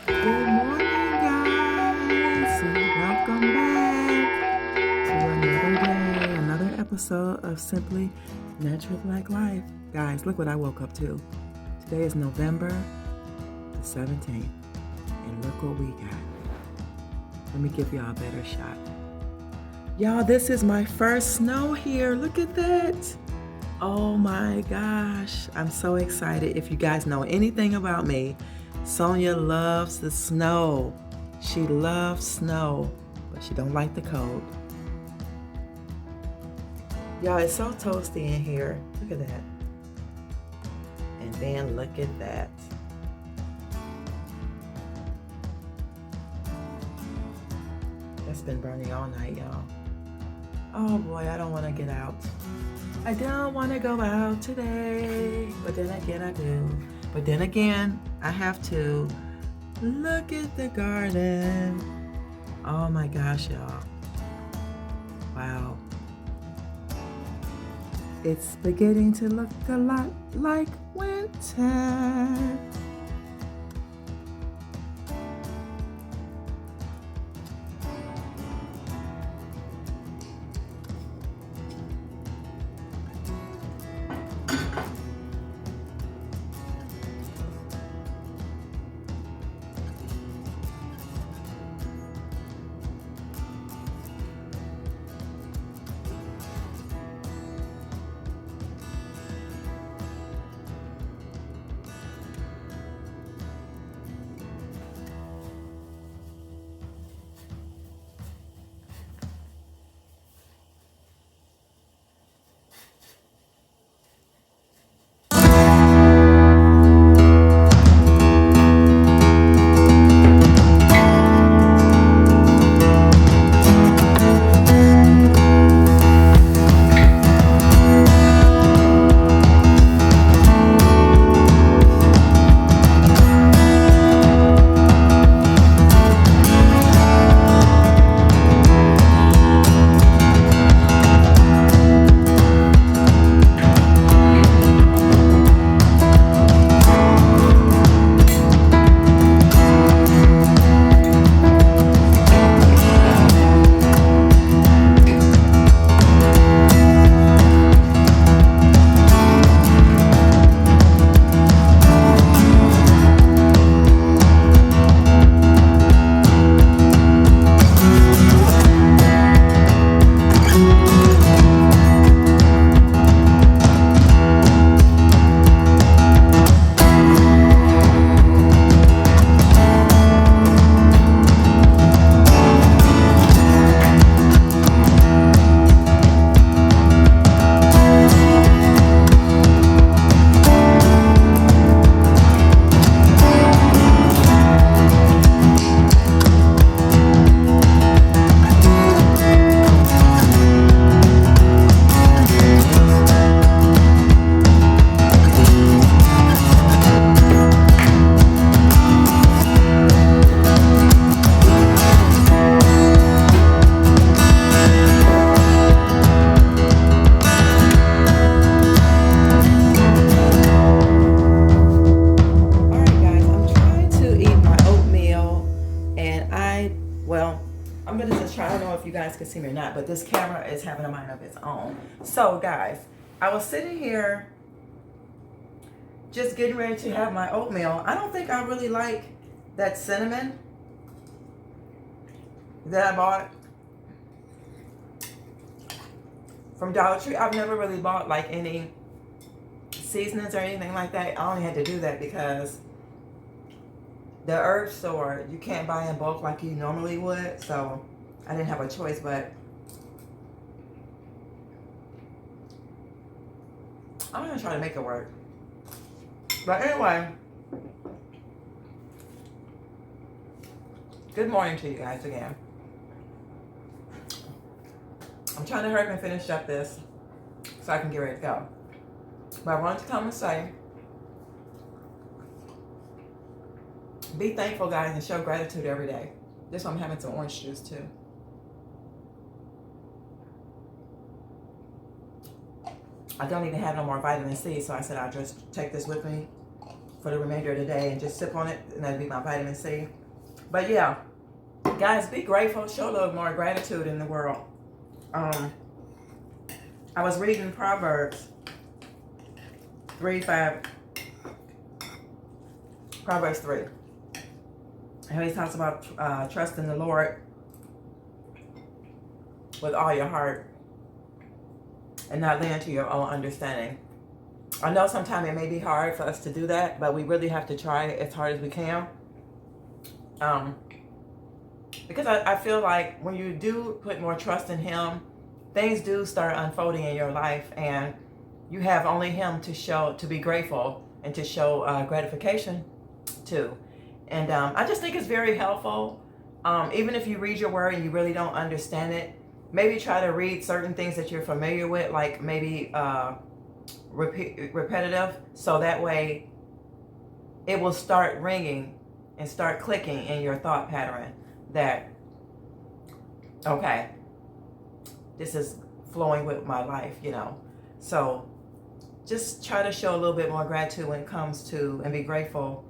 Good morning, guys. Welcome back to another day, another episode of Simply Natural Black Life. Guys, look what I woke up to. Today is November the 17th, and look what we got. Let me give y'all a better shot. Y'all, this is my first snow here. Look at that. Oh my gosh. I'm so excited. If you guys know anything about me, Sonia loves the snow. She loves snow, but she don't like the cold. Y'all, it's so toasty in here. Look at that. And then look at that. That's been burning all night, y'all. Oh boy, I don't want to get out. I don't want to go out today. But then again, I do. But then again, I have to. Look at the garden. Oh my gosh, y'all. Wow. It's beginning to look a lot like winter. I'm gonna just try. I don't know if you guys can see me or not, but this camera is having a mind of its own. So guys, I was sitting here just getting ready to have my oatmeal. I don't think I really like that cinnamon that I bought from Dollar Tree. I've never really bought like any seasonings or anything like that. I only had to do that because the herb store, you can't buy in bulk like you normally would, so I didn't have a choice, but I'm gonna try to make it work. But anyway, good morning to you guys again. I'm trying to hurry up and finish up this so I can get ready to go. But I wanted to come and say, be thankful, guys, and show gratitude every day. This one I'm having some orange juice too. I don't even have no more vitamin C, so I said I'll just take this with me for the remainder of the day and just sip on it, and that'd be my vitamin C. But yeah, guys, be grateful. Show a little more gratitude in the world. I was reading Proverbs 3:5. Proverbs 3. And he talks about trusting the Lord with all your heart and not lean to your own understanding. I know sometimes it may be hard for us to do that, but we really have to try as hard as we can. Because I feel like when you do put more trust in Him, things do start unfolding in your life, and you have only Him to be grateful and to show gratification to. And I just think it's very helpful. Even if you read your word and you really don't understand it, maybe try to read certain things that you're familiar with, like maybe repetitive, so that way it will start ringing and start clicking in your thought pattern that, okay, this is flowing with my life, you know. So just try to show a little bit more gratitude when it comes to, and be grateful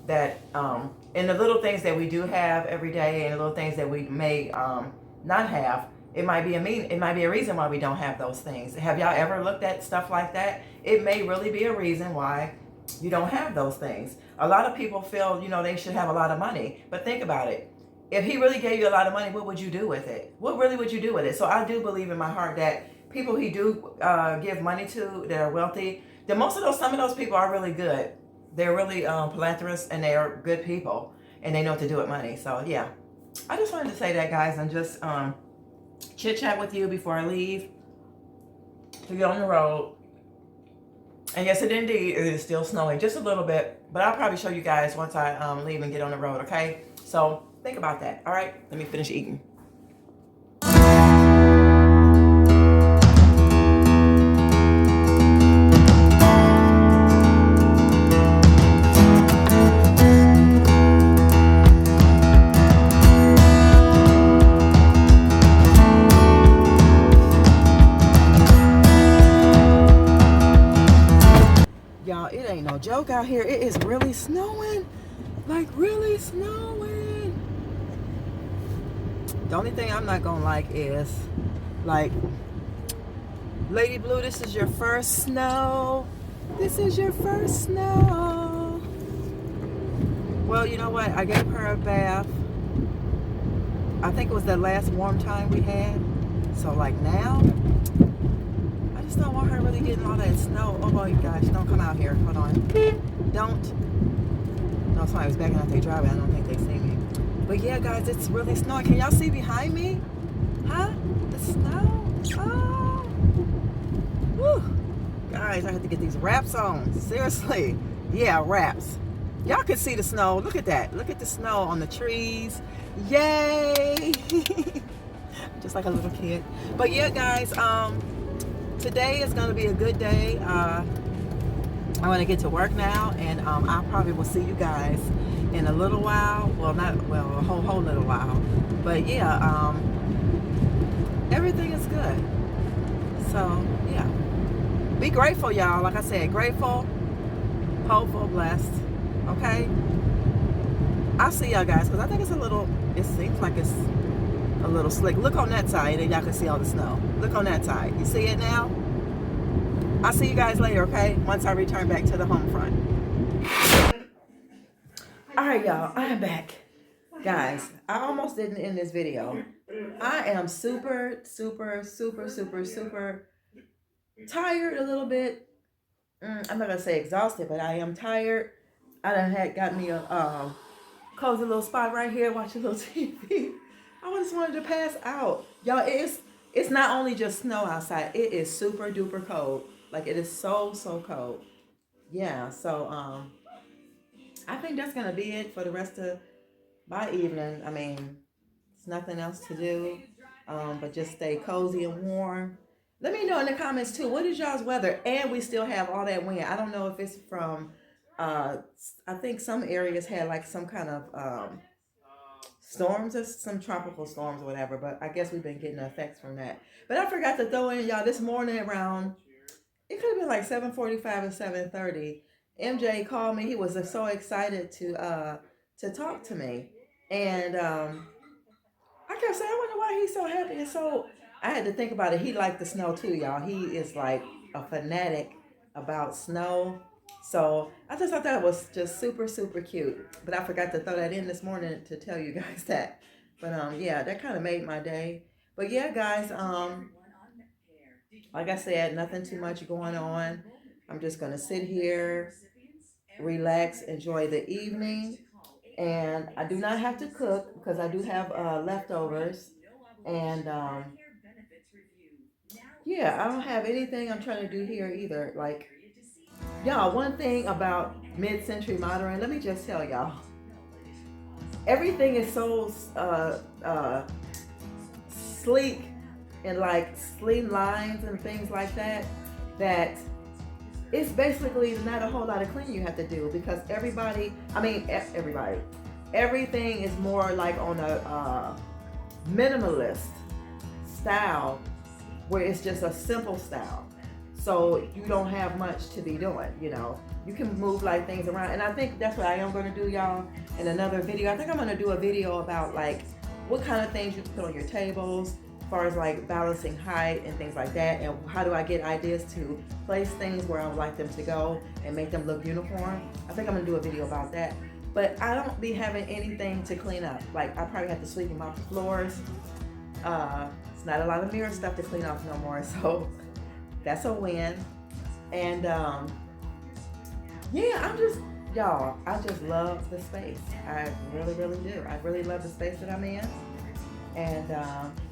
that in the little things that we do have every day, and the little things that we may not have. It might be a reason why we don't have those things. Have y'all ever looked at stuff like that? It may really be a reason why you don't have those things. A lot of people feel, you know, they should have a lot of money. But think about it. If He really gave you a lot of money, what would you do with it? What really would you do with it? So I do believe in my heart that people He do give money to that are wealthy, some of those people are really good. They're really philanthropists, and they are good people, and they know what to do with money. So yeah, I just wanted to say that, guys, and just chit chat with you before I leave to get on the road. And yes, it is still snowing just a little bit, but I'll probably show you guys once I leave and get on the road. Okay, so think about that. All right, let me finish eating. Y'all, it ain't no joke out here. It is really snowing. Like, really snowing. The only thing I'm not gonna like is, like, Lady Blue, this is your first snow. This is your first snow. Well, you know what? I gave her a bath. I think it was the last warm time we had. So, like, now, I just don't want her really getting all that snow. Oh my gosh, don't come out here. Hold on. Don't. No, somebody was backing out their driveway. I don't think they see me. But yeah, guys, it's really snowing. Can y'all see behind me? Huh? The snow? Oh. Whew. Guys, I have to get these wraps on. Seriously. Yeah, wraps. Y'all can see the snow. Look at that. Look at the snow on the trees. Yay! Just like a little kid. But yeah, guys, today is going to be a good day. I want to get to work now, and I probably will see you guys in a little while. Well, a whole little while. But yeah, everything is good. So yeah, be grateful, y'all. Like I said, grateful, hopeful, blessed. Okay. I'll see y'all guys, because I think it seems like it's a little slick. Look on that side, and y'all can see all the snow. Look on that side. You see it now? I'll see you guys later, okay? Once I return back to the home front. All right, y'all, I am back. Guys, I almost didn't end this video. I am super tired a little bit. I'm not going to say exhausted, but I am tired. I done got me a cozy little spot right here, watching a little TV. I just wanted to pass out. Y'all, it's not only just snow outside. It is super duper cold. Like, it is so cold. Yeah, so I think that's gonna be it for the rest of my evening. I mean, it's nothing else to do, but just stay cozy and warm. Let me know in the comments too, what is y'all's weather? And we still have all that wind. I don't know if it's from I think some areas had like some kind of storms, or some tropical storms or whatever, but I guess we've been getting the effects from that. But I forgot to throw in, y'all, this morning around, it could have been like 7:45 or 7:30, MJ called me. He was so excited to talk to me, and I kept saying, I wonder why he's so happy. And so I had to think about it. He liked the snow too, y'all. He is like a fanatic about snow. So I just thought that was just super, super cute. But I forgot to throw that in this morning to tell you guys that. But yeah, that kind of made my day. But yeah, guys, like I said, nothing too much going on. I'm just gonna sit here, relax, enjoy the evening, and I do not have to cook because I do have leftovers. And yeah, I don't have anything I'm trying to do here either. Like, y'all, one thing about mid-century modern, let me just tell y'all, everything is so sleek and like slim lines and things like that, that it's basically not a whole lot of cleaning you have to do, because everybody, everything is more like on a minimalist style, where it's just a simple style. So you don't have much to be doing, you know. You can move like things around. And I think that's what I am going to do, y'all, in another video. I think I'm going to do a video about like what kind of things you put on your tables, as far as like balancing height and things like that, and how do I get ideas to place things where I would like them to go and make them look uniform. I think I'm going to do a video about that. But I don't be having anything to clean up. Like, I probably have to sweep and mop the floors. It's not a lot of mirror stuff to clean off no more, so that's a win. And yeah, I just love the space. I really, really do. I really love the space that I'm in. And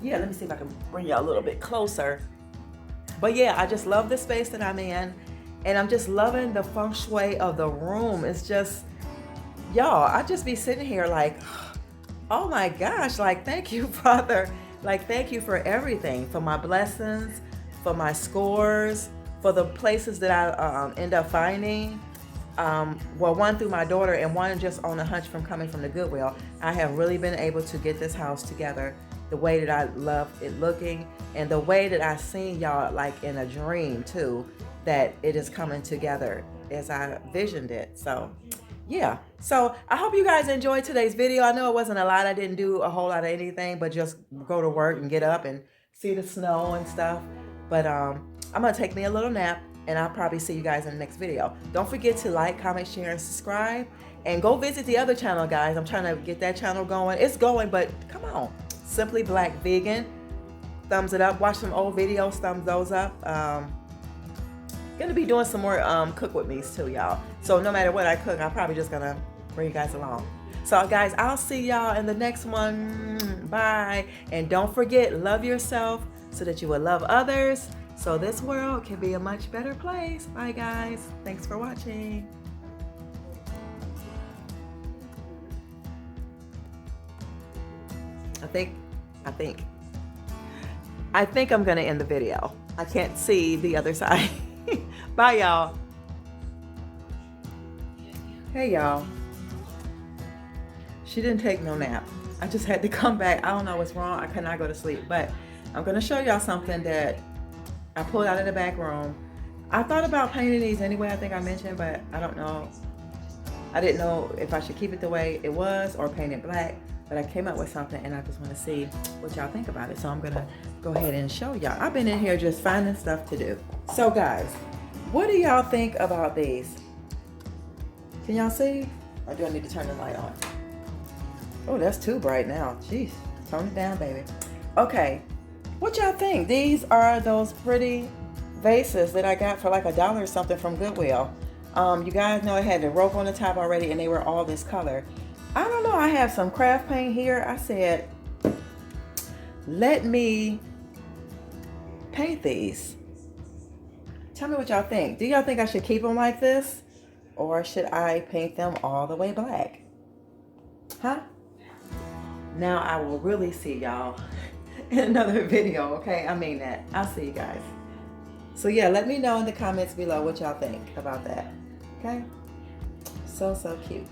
yeah, let me see if I can bring you a little bit closer. But yeah, I just love the space that I'm in, and I'm just loving the feng shui of the room. It's just, y'all, I just be sitting here like, oh my gosh, like, thank you, Father. Like, thank you for everything, for my blessings, for my scores, for the places that I end up finding. Well, one through my daughter and one just on a hunch from coming from the Goodwill. I have really been able to get this house together the way that I love it looking, and the way that I seen y'all like in a dream too, that it is coming together as I visioned it. So yeah, so I hope you guys enjoyed today's video. I know it wasn't a lot. I didn't do a whole lot of anything but just go to work and get up and see the snow and stuff. But I'm gonna take me a little nap, and I'll probably see you guys in the next video. Don't forget to like, comment, share, and subscribe. And go visit the other channel, guys. I'm trying to get that channel going. It's going, but come on. Simply Black Vegan. Thumbs it up. Watch some old videos. Thumbs those up. Gonna be doing some more cook with me's too, y'all. So no matter what I cook, I'm probably just gonna bring you guys along. So guys, I'll see y'all in the next one. Bye. And don't forget, love yourself so that you will love others, so this world can be a much better place. Bye guys. Thanks for watching. I think I'm gonna end the video. I can't see the other side. Bye y'all. Hey y'all. She didn't take no nap. I just had to come back. I don't know what's wrong. I could not go to sleep, but I'm gonna show y'all something that I pulled out of the back room. I thought about painting these anyway, I think I mentioned, but I don't know. I didn't know if I should keep it the way it was or paint it black, but I came up with something, and I just want to see what y'all think about it. So I'm gonna go ahead and show y'all. I've been in here just finding stuff to do. So guys, what do y'all think about these? Can y'all see? Or do I need to turn the light on? Oh, that's too bright now. Jeez, tone it down, baby. Okay, what y'all think? These are those pretty vases that I got for like $1 or something from Goodwill. You guys know it had the rope on the top already, and they were all this color. I don't know, I have some craft paint here. I said, let me paint these. Tell me what y'all think. Do y'all think I should keep them like this, or should I paint them all the way black? Huh? Now I will really see y'all in another video, okay? I mean that. I'll see you guys. So yeah, let me know in the comments below what y'all think about that, okay? So cute.